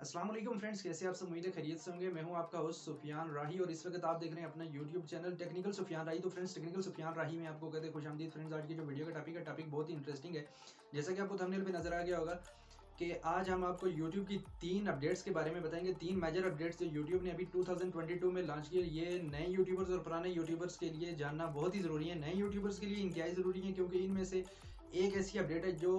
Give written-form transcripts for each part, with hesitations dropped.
अस्सलाम वालेकुम फ्रेंड्स, कैसे आप सब? उम्मीद है खैरियत से होंगे। मैं हूं आपका होस्ट सुफियान राही और इस वक्त आप देख रहे हैं अपना यूट्यूब चैनल टेक्निकल सुफियान राही। तो फ्रेंड्स, टेक्निकल सुफियान राही में आपको कहते हैं खुशामदीद। फ्रेंड्स, आज की जो वीडियो का टॉपिक बहुत ही इंटरेस्टिंग है। जैसा कि आपको थंबनेल पे नजर आ गया होगा कि आज हम आपको यूट्यूब की 3 अपडेट्स के बारे में बताएंगे। 3 मेजर अपडेट्स जो यूट्यूब ने अभी 2022 में लॉन्च किए। ये नए यूट्यूबर्स और पुराने यूट्यूबर्स के लिए जानना बहुत ही ज़रूरी है। नए यूट्यूबर्स के लिए इंतहाई ज़रूरी है क्योंकि इनमें से एक ऐसी अपडेट है जो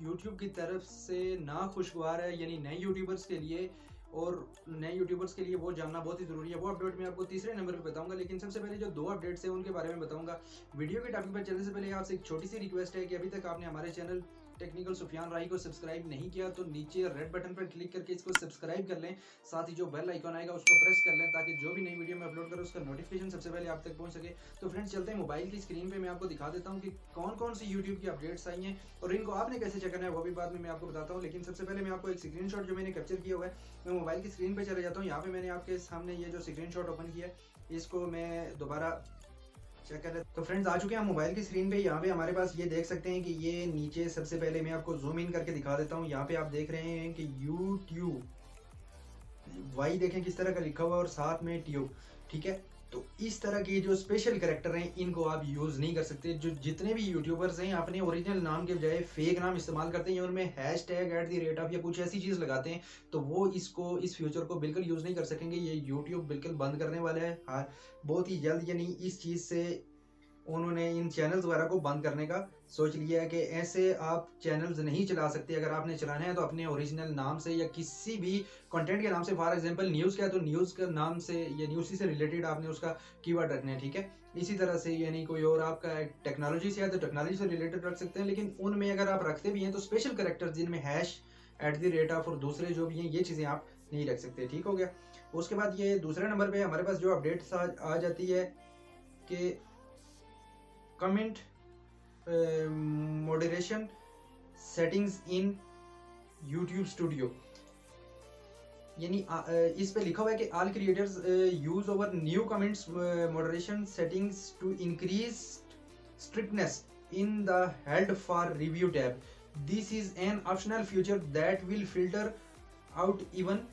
यूट्यूब की तरफ से ना खुशगवार है, यानी नए यूट्यूबर्स के लिए। और नए यूट्यूबर्स के लिए वो जानना बहुत ही ज़रूरी है। वो अपडेट मैं आपको तीसरे नंबर पे बताऊंगा, लेकिन सबसे पहले जो 2 अपडेट्स हैं उनके बारे में बताऊंगा। वीडियो के टॉपिक पर चलने से पहले आपसे एक छोटी सी रिक्वेस्ट है कि अभी तक आपने हमारे चैनल टेक्निकल सुफियान राही को सब्सक्राइब नहीं किया तो नीचे रेड बटन पर क्लिक करके इसको सब्सक्राइब कर लें। साथ ही जो बेल आइकन आएगा उसको प्रेस कर लें ताकि जो भी नई वीडियो में अपलोड करें उसका नोटिफिकेशन सबसे पहले आप तक पहुंच सके। तो फ्रेंड्स, चलते हैं मोबाइल की स्क्रीन पे। मैं आपको दिखा देता हूं कि कौन कौन सी यूट्यूब की अपडेट्स आई हैं और इनको आपने कैसे चेक करना है, वो भी बाद में मैं आपको बताता हूँ। लेकिन सबसे पहले मैं आपको एक स्क्रीनशॉट जो मैंने कैप्चर किया हुआ है, मैं मोबाइल की स्क्रीन पे चले जाता हूँ। यहाँ पे मैंने आपके सामने ये जो स्क्रीनशॉट ओपन किया है, इसको मैं दोबारा चेक कर लेते। तो फ्रेंड्स, आ चुके हैं हम मोबाइल की स्क्रीन पे। यहाँ पे हमारे पास ये देख सकते हैं कि ये नीचे सबसे पहले मैं आपको जूम इन करके दिखा देता हूँ। यहाँ पे आप देख रहे हैं कि यूट्यूब वाई देखें किस तरह का लिखा हुआ है और साथ में ट्यूब, ठीक है। तो इस तरह के जो स्पेशल कैरेक्टर हैं इनको आप यूज़ नहीं कर सकते। जो जितने भी यूट्यूबर्स हैं अपने ओरिजिनल नाम के बजाय फेक नाम इस्तेमाल करते हैं या उनमें #@ या कुछ ऐसी चीज़ लगाते हैं, तो वो इसको इस फ्यूचर को बिल्कुल यूज़ नहीं कर सकेंगे। ये यूट्यूब बिल्कुल बंद करने वाला है हाँ, बहुत ही जल्द। यानी इस चीज़ से उन्होंने इन चैनल्स वगैरह को बंद करने का सोच लिया है कि ऐसे आप चैनल्स नहीं चला सकते। अगर आपने चलाना है तो अपने ओरिजिनल नाम से या किसी भी कंटेंट के नाम से। फॉर एग्जांपल न्यूज़ का है तो न्यूज़ का नाम से या न्यूज़ से रिलेटेड आपने उसका कीवर्ड रखना है, ठीक है। इसी तरह से यानी कोई और आपका टेक्नोलॉजी से है तो टेक्नोलॉजी से रिलेटेड रख सकते हैं, लेकिन उनमें अगर आप रखते भी हैं तो स्पेशल कैरेक्टर्स जिनमें #@ और दूसरे जो भी हैं ये चीज़ें आप नहीं रख सकते, ठीक हो गया। उसके बाद ये दूसरे नंबर पर हमारे पास जो अपडेट्स आ जाती है कि comment moderation settings in YouTube studio. यानी इस पे लिखा हुआ है कि all creators use over new comments moderation settings to increase strictness in the held for review tab. This is an optional feature that will filter out even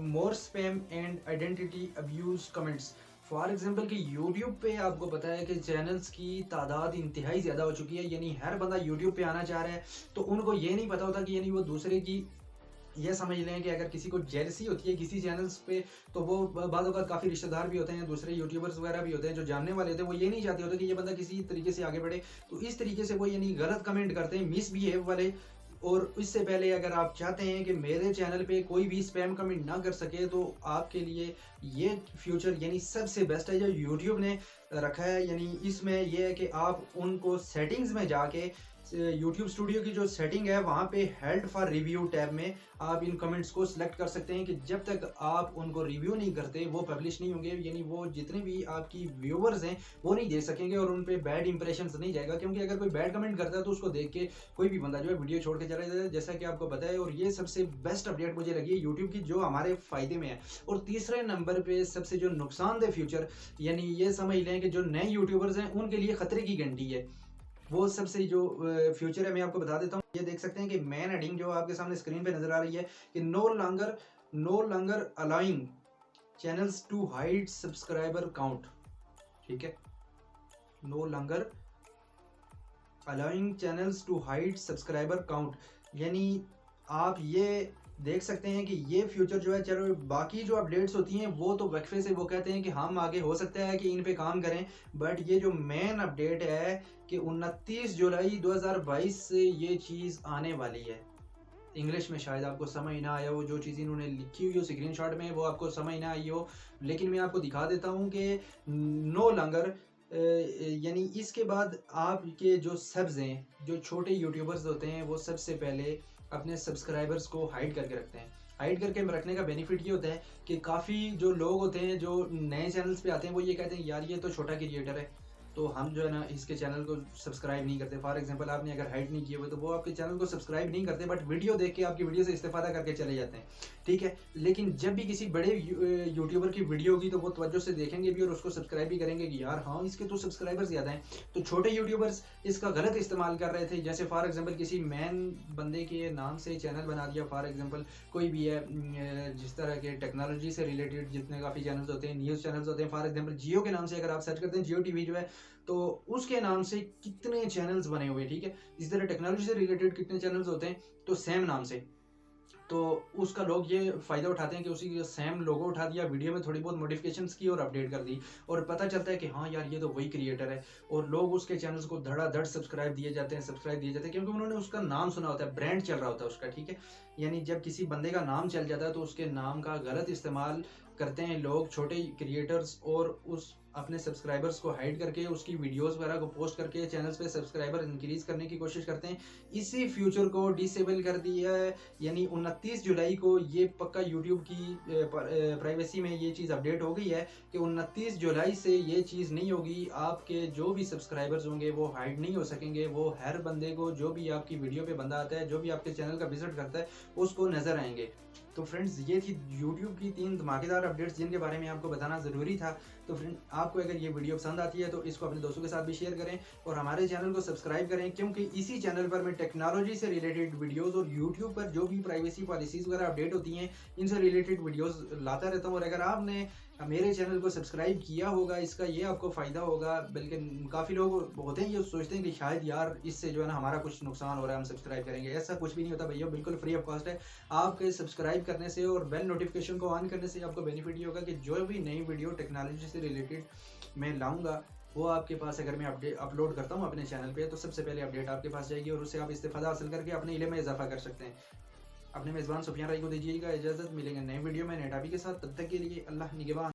more spam and identity abuse comments. For example कि YouTube पे आपको पता है कि channels की तादाद इंतहाई ज़्यादा हो चुकी है, यानी हर बंदा यूट्यूब पे आना चाह रहा है। तो उनको ये नहीं पता होता कि यानी वो दूसरे की ये समझ लें कि अगर किसी को जेलसी होती है किसी चैनल्स पे तो वो बाद औक़ात काफ़ी रिश्तेदार भी होते हैं, दूसरे यूट्यूबर्स वगैरह भी होते हैं जो जानने वाले होते हैं, वो ये नहीं चाहते होते कि ये बंदा किसी तरीके से आगे बढ़े। तो इस तरीके से वो यानी गलत कमेंट करते हैं, मिसबिहेव वाले। और इससे पहले अगर आप चाहते हैं कि मेरे चैनल पे कोई भी स्पैम कमेंट ना कर सके तो आपके लिए ये फ्यूचर यानी सबसे बेस्ट है जो यूट्यूब ने रखा है। यानी इसमें यह है कि आप उनको सेटिंग्स में जाके यूट्यूब स्टूडियो की जो सेटिंग है वहाँ पे हेल्ड फॉर रिव्यू टैब में आप इन कमेंट्स को सिलेक्ट कर सकते हैं कि जब तक आप उनको रिव्यू नहीं करते वो पब्लिश नहीं होंगे। यानी वो जितने भी आपकी व्यूवर्स हैं वो नहीं देख सकेंगे और उन पे बैड इंप्रेशन नहीं जाएगा, क्योंकि अगर कोई बैड कमेंट करता है तो उसको देख के कोई भी बंदा जो है वीडियो छोड़ के चला जाता है, जैसा कि आपको पता है। और ये सबसे बेस्ट अपडेट मुझे लगी है यूट्यूब की जो हमारे फ़ायदे में है। और तीसरे नंबर पर सबसे जो नुकसानदेह फ्यूचर, यानी ये समझ लें कि जो नए यूट्यूबर्स हैं उनके लिए खतरे की घंटी है। वो सबसे जो फ्यूचर है मैं आपको बता देता हूँ। ये देख सकते हैं कि मैन हेडिंग जो आपके सामने स्क्रीन पे नजर आ रही है कि no longer allowing channels to hide subscriber count, ठीक है। No longer allowing channels to hide subscriber count, यानी आप ये देख सकते हैं कि ये फ्यूचर जो है, चलो बाकी जो अपडेट्स होती हैं वो तो वक्फे से वो कहते हैं कि हम आगे हो सकता है कि इन पे काम करें, बट ये जो मेन अपडेट है कि 29 जुलाई 2022 से ये चीज़ आने वाली है। इंग्लिश में शायद आपको समझ ना आया हो, जो चीज़ इन्होंने लिखी हुई हो स्क्रीनशॉट में वो आपको समझ ना आई हो, लेकिन मैं आपको दिखा देता हूँ कि नो लॉन्गर यानी इसके बाद आपके जो सब्स हैं, जो छोटे यूट्यूबर्स होते हैं वो सबसे पहले अपने सब्सक्राइबर्स को हाइड करके रखते हैं। हाइड करके रखने का बेनिफिट ये होता है कि काफ़ी जो लोग होते हैं जो नए चैनल्स पे आते हैं वो ये कहते हैं यार ये तो छोटा क्रिएटर है, तो हम जो है ना इसके चैनल को सब्सक्राइब नहीं करते। फॉर एग्जांपल आपने अगर हाइड नहीं किए हुए तो वो आपके चैनल को सब्सक्राइब नहीं करते, बट वीडियो देख के आपकी वीडियो से इस्तेफादा करके चले जाते हैं, ठीक है। लेकिन जब भी किसी बड़े यूट्यूबर की वीडियो होगी तो वो तवज्जो से देखेंगे भी और उसको सब्सक्राइब भी करेंगे कि यार हाँ इसके तो सब्सक्राइबर ज़्यादा हैं। तो छोटे यूट्यूबर्स इसका गलत इस्तेमाल कर रहे थे, जैसे फॉर एग्जाम्पल किसी मैन बंदे के नाम से चैनल बना दिया। फॉर एग्जाम्पल कोई भी है जिस तरह के टेक्नोलॉजी से रिलेटेड जितने काफ़ी चैनल्स होते हैं, न्यूज़ चैनल्स होते हैं, फॉर एग्जाम्पल जियो के नाम से अगर आप सर्च करते हैं जियो टीवी जो है, तो उसके नाम से कितने चैनल्स बने हुए हैं, ठीक है। इसी तरह टेक्नोलॉजी से रिलेटेड कितने चैनल्स होते हैं तो सेम नाम से, तो उसका लोग ये फ़ायदा उठाते हैं कि उसी का सेम लोगो उठा दिया, वीडियो में थोड़ी बहुत मॉडिफिकेशंस की और अपडेट कर दी, और पता चलता है कि हाँ यार ये तो वही क्रिएटर है, और लोग उसके चैनल्स को धड़ाधड़ सब्सक्राइब दिए जाते हैं क्योंकि उन्होंने उसका नाम सुना होता है, ब्रांड चल रहा होता है उसका, ठीक है। यानी जब किसी बंदे का नाम चल जाता है तो उसके नाम का गलत इस्तेमाल करते हैं लोग, छोटे क्रिएटर्स, और उस अपने सब्सक्राइबर्स को हाइड करके उसकी वीडियोस वगैरह को पोस्ट करके चैनल्स पे सब्सक्राइबर इंक्रीज करने की कोशिश करते हैं। इसी फ्यूचर को डिसेबल कर दिया है, यानी 29 जुलाई को ये पक्का यूट्यूब की प्राइवेसी में ये चीज़ अपडेट हो गई है कि 29 जुलाई से ये चीज़ नहीं होगी, आपके जो भी सब्सक्राइबर्स होंगे वो हाइड नहीं हो सकेंगे, वो हर बंदे को, जो भी आपकी वीडियो पे बंदा आता है, जो भी आपके चैनल का विजिट करता है, उसको नज़र आएंगे। तो फ्रेंड्स ये थी यूट्यूब की 3 धमाकेदार अपडेट्स जिनके बारे में आपको बताना ज़रूरी था। तो फ्रेंड आपको अगर ये वीडियो पसंद आती है तो इसको अपने दोस्तों के साथ भी शेयर करें और हमारे चैनल को सब्सक्राइब करें, क्योंकि इसी चैनल पर मैं टेक्नोलॉजी से रिलेटेड वीडियोस और यूट्यूब पर जो भी प्राइवेसी पॉलिसीज़ वगैरह अपडेट होती हैं इनसे रिलेटेड वीडियोस लाता रहता हूँ। और अगर आपने मेरे चैनल को सब्सक्राइब किया होगा, इसका ये आपको फ़ायदा होगा। बल्कि काफ़ी लोग होते हैं ये सोचते हैं कि शायद यार इससे जो है ना हमारा कुछ नुकसान हो रहा है, हम सब्सक्राइब करेंगे। ऐसा कुछ भी नहीं होता भैया, बिल्कुल फ्री ऑफ कॉस्ट है। आपके सब्सक्राइब करने से और बेल नोटिफिकेशन को ऑन करने से आपको बेनिफिट ये होगा कि जो भी नई वीडियो टेक्नोलॉजी से रिलेटेड मैं लाऊंगा वो आपके पास, अगर मैं अपडेट अपलोड करता हूँ अपने चैनल पे, तो सबसे पहले अपडेट आपके पास जाएगी और उससे आप इस्तेफादा हासिल करके अपने इल्म में इजाफा कर सकते हैं। अपने मेज़बान सुफियान राही को दीजिएगा इजाज़त, मिलेंगे नए वीडियो में नए टॉपिक के साथ। तब तक के लिए अल्लाह निगहबान।